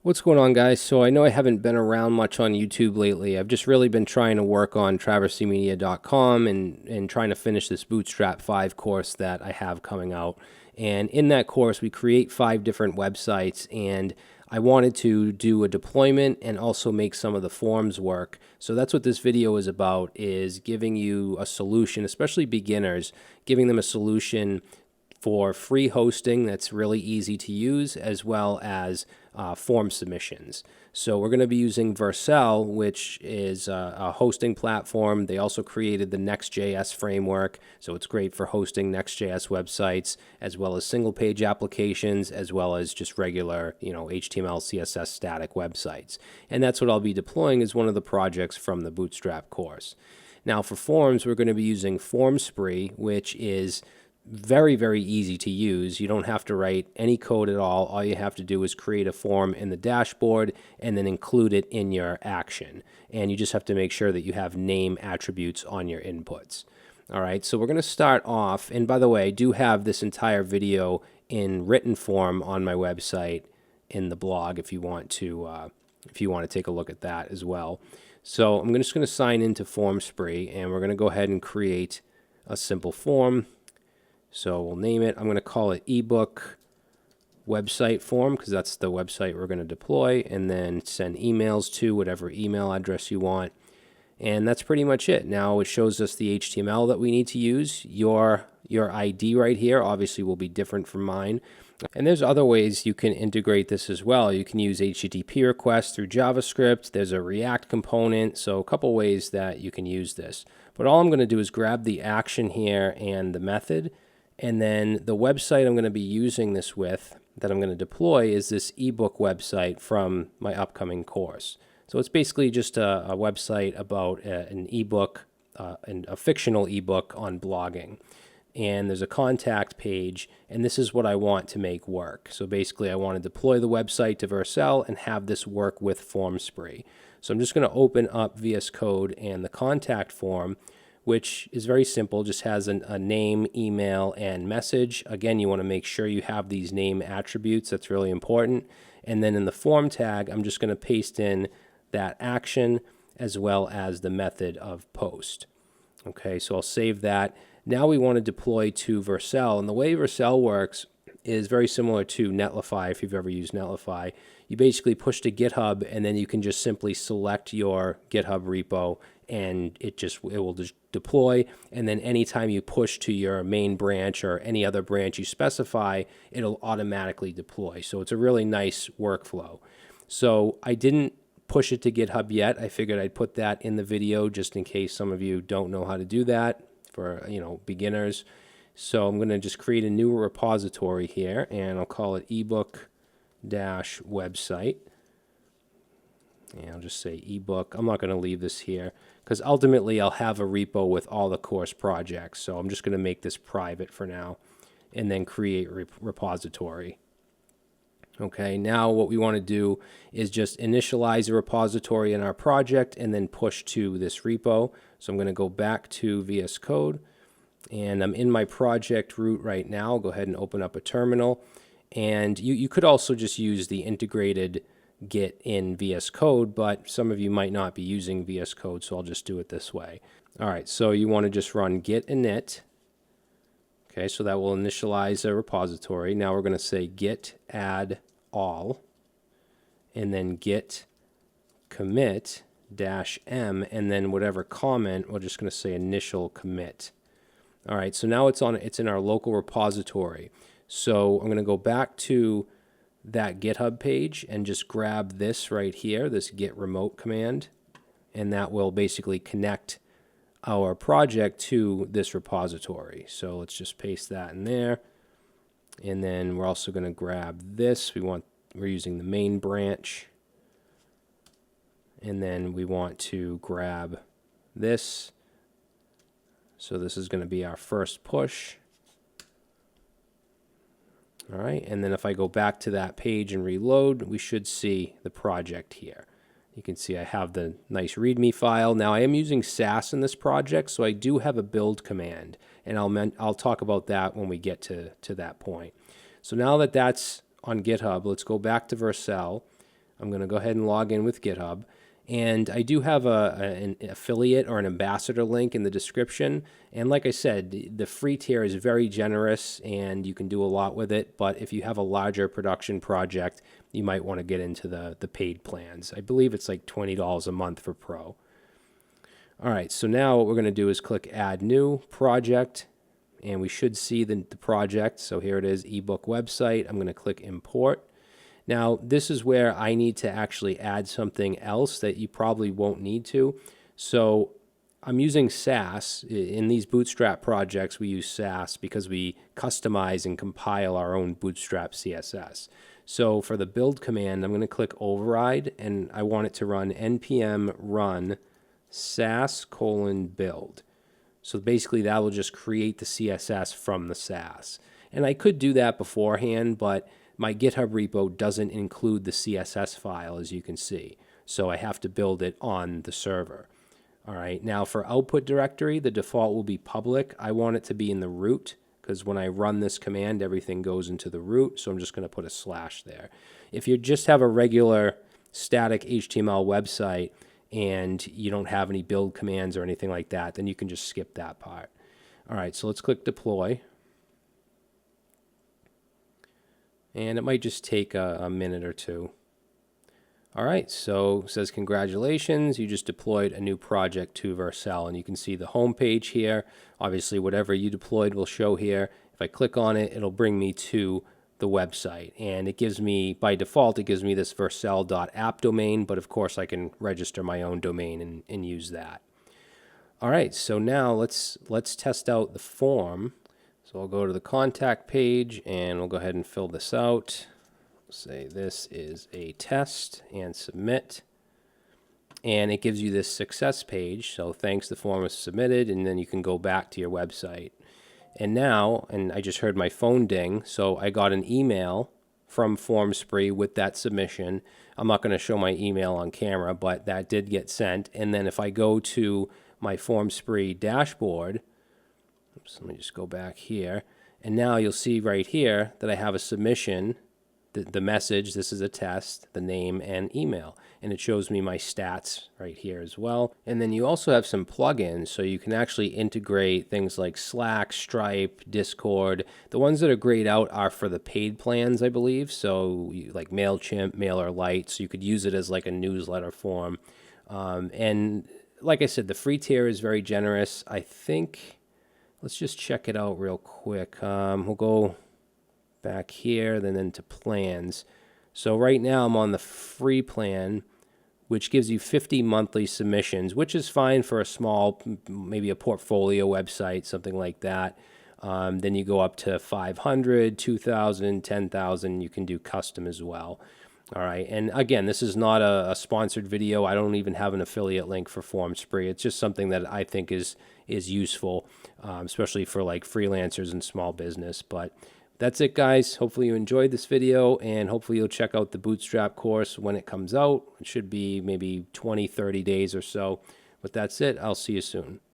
What's going on, guys? So I know I haven't been around much on YouTube lately. I've just really been trying to work on traversymedia.com and trying to finish this Bootstrap 5 course that I have coming out. And in that course, we create 5 different websites, and I wanted to do a deployment and also make some of the forms work. So that's what this video is about, is giving you a solution, especially beginners, giving them a solution for free hosting that's really easy to use, as well as form submissions. So we're going to be using Vercel, which is a hosting platform. They also created the Next.js framework, so it's great for hosting Next.js websites, as well as single-page applications, as well as just regular, HTML, CSS static websites. And that's what I'll be deploying as one of the projects from the Bootstrap course. Now for forms, we're going to be using Formspree, which is very, very easy to use. You don't have to write any code at all. All you have to do is create a form in the dashboard and then include it in your action. And you just have to make sure that you have name attributes on your inputs. All right, so we're going to start off. And by the way, I do have this entire video in written form on my website in the blog if you want to take a look at that as well. So I'm just going to sign into Formspree, and we're going to go ahead and create a simple form. So we'll name it, I'm going to call it ebook website form, because that's the website we're going to deploy, and then send emails to whatever email address you want. And that's pretty much it. Now it shows us the HTML that we need to use. Your ID right here obviously will be different from mine. And there's other ways you can integrate this as well. You can use HTTP requests through JavaScript. There's a React component. So a couple ways that you can use this. But all I'm going to do is grab the action here and the method. And then the website I'm going to be using this with, that I'm going to deploy, is this ebook website from my upcoming course. So it's basically just a website about an ebook, a fictional ebook on blogging. And there's a contact page, and this is what I want to make work. So basically I want to deploy the website to Vercel and have this work with Formspree. So I'm just going to open up VS Code and the contact form, which is very simple, just has a name, email, and message. Again, you want to make sure you have these name attributes. That's really important. And then in the form tag, I'm just going to paste in that action as well as the method of post. Okay, so I'll save that. Now we want to deploy to Vercel. And the way Vercel works is very similar to Netlify, if you've ever used Netlify. You basically push to GitHub, and then you can just simply select your GitHub repo, and it will just deploy. And then anytime you push to your main branch or any other branch you specify, it'll automatically deploy. So it's a really nice workflow. So I didn't push it to GitHub yet. I figured I'd put that in the video just in case some of you don't know how to do that for beginners. So I'm going to just create a new repository here, and I'll call it ebook-website. And I'll just say ebook. I'm not going to leave this here because ultimately I'll have a repo with all the course projects. So I'm just going to make this private for now and then create repository. Okay, now what we want to do is just initialize a repository in our project and then push to this repo. So I'm going to go back to VS Code, and I'm in my project root right now. I'll go ahead and open up a terminal. And you could also just use the integrated Git in VS Code, but some of you might not be using VS Code, so I'll just do it this way. All right, so you want to just run git init. Okay, so that will initialize a repository. Now we're going to say git add all, and then git commit -m, and then whatever comment, we're just going to say initial commit. All right, so now it's in our local repository. So I'm going to go back to that GitHub page and just grab this right here, this git remote command, and that will basically connect our project to this repository. So let's just paste that in there. And then we're also going to grab this. We're using the main branch. And then we want to grab this. So this is going to be our first push. All right, and then if I go back to that page and reload, we should see the project here. You can see I have the nice README file. Now I am using Sass in this project, so I do have a build command, and I'll talk about that when we get to that point. So now that that's on GitHub, let's go back to Vercel. I'm going to go ahead and log in with GitHub. And I do have an affiliate or an ambassador link in the description. And like I said, the free tier is very generous and you can do a lot with it. But if you have a larger production project, you might want to get into the paid plans. I believe it's like $20 a month for Pro. All right, so now what we're going to do is click Add New Project. And we should see the project. So here it is, ebook website. I'm going to click Import. Now, this is where I need to actually add something else that you probably won't need to. So I'm using Sass. In these Bootstrap projects, we use Sass because we customize and compile our own Bootstrap CSS. So for the build command, I'm going to click Override, and I want it to run npm run sass:build. So basically, that will just create the CSS from the Sass. And I could do that beforehand, but my GitHub repo doesn't include the CSS file, as you can see. So I have to build it on the server. All right, now for output directory, the default will be public. I want it to be in the root, because when I run this command, everything goes into the root. So I'm just going to put a slash there. If you just have a regular static HTML website and you don't have any build commands or anything like that, then you can just skip that part. All right, so let's click deploy. And it might just take a minute or two. All right, so it says congratulations, you just deployed a new project to Vercel, and you can see the home page here. Obviously, whatever you deployed will show here. If I click on it, it'll bring me to the website, and it gives me, by default, it gives me this vercel.app domain, but of course I can register my own domain and use that. All right, so now let's test out the form. So I'll go to the contact page and we'll go ahead and fill this out. Say this is a test and submit. And it gives you this success page. So thanks, the form was submitted, and then you can go back to your website. And now, and I just heard my phone ding, so I got an email from Formspree with that submission. I'm not going to show my email on camera, but that did get sent. And then if I go to my Formspree dashboard, oops, let me just go back here. And now you'll see right here that I have a submission, the message, this is a test, the name, and email. And it shows me my stats right here as well. And then you also have some plugins, so you can actually integrate things like Slack, Stripe, Discord. The ones that are grayed out are for the paid plans, I believe. So like MailChimp, MailerLite, so you could use it as like a newsletter form. And like I said, the free tier is very generous. I think, let's just check it out real quick. We'll go back here, then into plans. So right now I'm on the free plan, which gives you 50 monthly submissions, which is fine for a small, maybe a portfolio website, something like that. Then you go up to 500, 2,000, 10,000. You can do custom as well. All right, and again, this is not a sponsored video. I don't even have an affiliate link for Formspree. It's just something that I think is useful, especially for like freelancers and small business. But that's it, guys. Hopefully you enjoyed this video, and hopefully you'll check out the Bootstrap course when it comes out. It should be maybe 20, 30 days or so. But that's it. I'll see you soon.